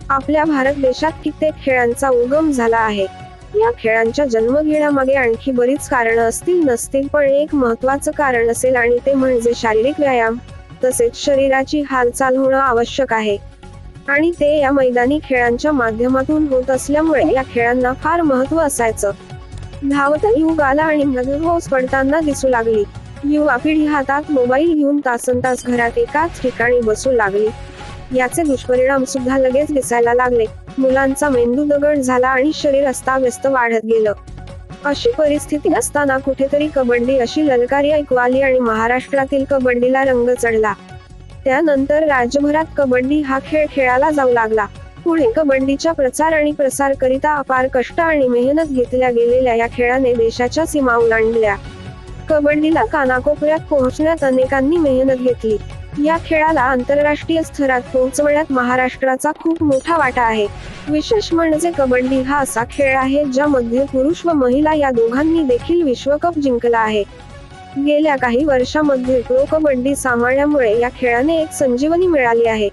आपल्या भारत देशात कित्येक खेळांचा उगम झाला आहे। या खेळांच्या जन्म घेण्यामागे आणखी बरीच कारणं असतील नसतील, पण एक महत्त्वाचं कारण असेल आणि ते म्हणजे शारीरिक व्यायाम तसेच शरीराची हालचाल होणं आवश्यक आहे। आणि ते या मैदानी खेळांच्या माध्यमातून होत असल्यामुळे या खेळांना फार महत्त्व असायचं। धावत युग आला आणि मधोमध पडताना दिसू लागली। युवा पिढी हातात मोबाईल घेऊन तासनतास घरात एकाच ठिकाणी बसू लागली। याचे दुष्परिणाम सुद्धा लगेच दिसायला लागले। मुलांचा मेंदू दगड झाला आणि शरीर अस्ताव्यस्त वाढत गेलं। अशी परिस्थिती असताना कुठेतरी कबड्डी अशी ललकारी ऐकू आली आणि महाराष्ट्रातील कबड्डीला रंग चढला। त्यानंतर राज्यभरात कबड्डी हा खेळ खेळला जाऊ लागला। पुढे कबड्डीच्या प्रचार आणि प्रसार करिता अपार कष्ट आणि मेहनत घेतल्या गेलेल्या या खेळाने देशाच्या सीमा ओलांडल्या। कबड्डीला कानाकोपऱ्यात पोहोचण्यात अनेकांनी मेहनत घेतली। या खेळाला आंतरराष्ट्रीय स्तरात पोहोचवण्यात महाराष्ट्राचा खूप मोठा वाटा आहे। विशेष म्हणजे कबड्डी हा असा खेळ आहे ज्यामध्ये पुरुष व महिला या दोघांनी देखील विश्वकप जिंकला आहे। गेल्या काही वर्षांमध्ये प्रो कबड्डी सामन्यामुळे या खेळाने एक संजीवनी मिळाली आहे।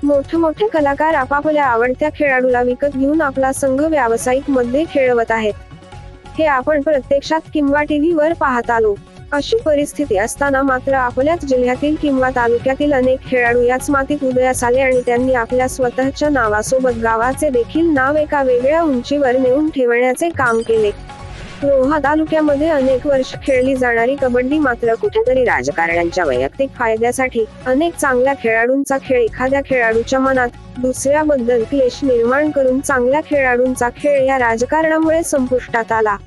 मोठमोठे कलाकार आपापल्या आवडत्या खेळाडूला विकत घेऊन आपला संघ व्यावसायिक मध्ये खेळवत आहेत। हे आपण प्रत्यक्षात किंवा टीव्ही वर पाहत आलो। अशी परिस्थिती असताना मात्र आपल्याच जिल्ह्यातील किंवा तालुक्यातील अनेक खेळाडू याच मातीत उदयास आले आणि त्यांनी आपल्या स्वतःच्या नावासोबत गावाचे देखील नाव एका वेगळ्या उंचीवर नेऊन ठेवण्याचे काम केले। रोहा तालुक्यामध्ये अनेक वर्ष खेळली जाणारी कबड्डी मात्र कुठेतरी राजकारण्यांच्या वैयक्तिक फायद्यासाठी अनेक चांगल्या खेळाडूंचा खेळ एखाद्या खेळाडूच्या मनात दुसऱ्याबद्दल क्लेश निर्माण करून चांगल्या खेळाडूंचा खेळ या राजकारणामुळे संपुष्टात आला।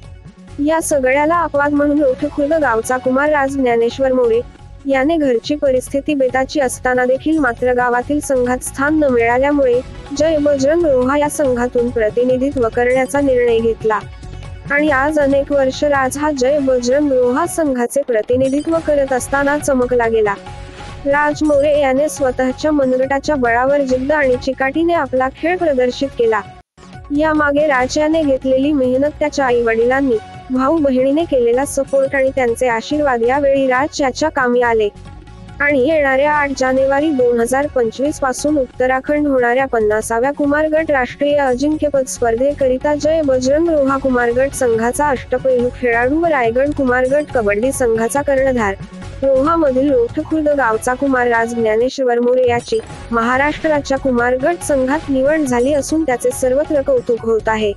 या सगळ्याला अपवाद म्हणून लोठखुर्द गावचा कुमार राज ज्ञानेश्वर मोरे याने घरची परिस्थिती बेताची असताना देखील मात्र गावातील संघात स्थान न मिळाल्यामुळे जय बजरंग रोहा या संघातून प्रतिनिधित्व करण्याचा निर्णय घेतला आणि आज अनेक वर्ष राज हा जय बजरंग रोहा संघाचे प्रतिनिधित्व करत असताना चमकला गेला। राज मोरे याने स्वतःच्या मनगटाच्या बळावर जिद्द आणि चिकाटीने आपला खेळ प्रदर्शित केला। यामागे राज याने घेतलेली मेहनत, त्याच्या आई वडिलांनी, भाऊ बहिणीने केलेला सपोर्ट आणि त्यांचे आशीर्वाद यावेळी राज याच्या कामी आले आणि येणाऱ्या 8 जानेवारी 2025 पासून उत्तराखंड होणाऱ्या 50व्या कुमारगट राष्ट्रीय अजिंक्यपद स्पर्धेकरिता जय बजरंग रोहा कुमारगट संघाचा अष्टपैलू खेळाडू व रायगड कुमारगट कबड्डी संघाचा कर्णधार रोहामधील लोठखुर्द गावचा कुमार राज ज्ञानेश्वर मोरे याची महाराष्ट्राच्या कुमारगट संघात निवड झाली असून त्याचे सर्वत्र कौतुक होत आहे।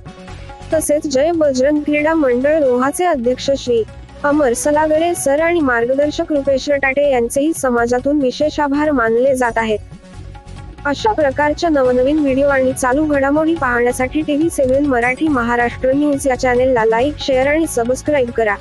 तसेच जय बजरंग क्रीडा मंडळ रोहाचे अध्यक्ष श्री अमर सलागरे सर आणि मार्गदर्शक रुपेश रटाटे यांचेही समाजातून विशेष आभार मानले जात आहेत। अशा प्रकारच्या नवनवीन व्हिडिओ आणि चालू घडामोडी पाहण्यासाठी TV7 मराठी महाराष्ट्र न्यूज या चॅनेलला लाईक, शेअर आणि सबस्क्राईब करा।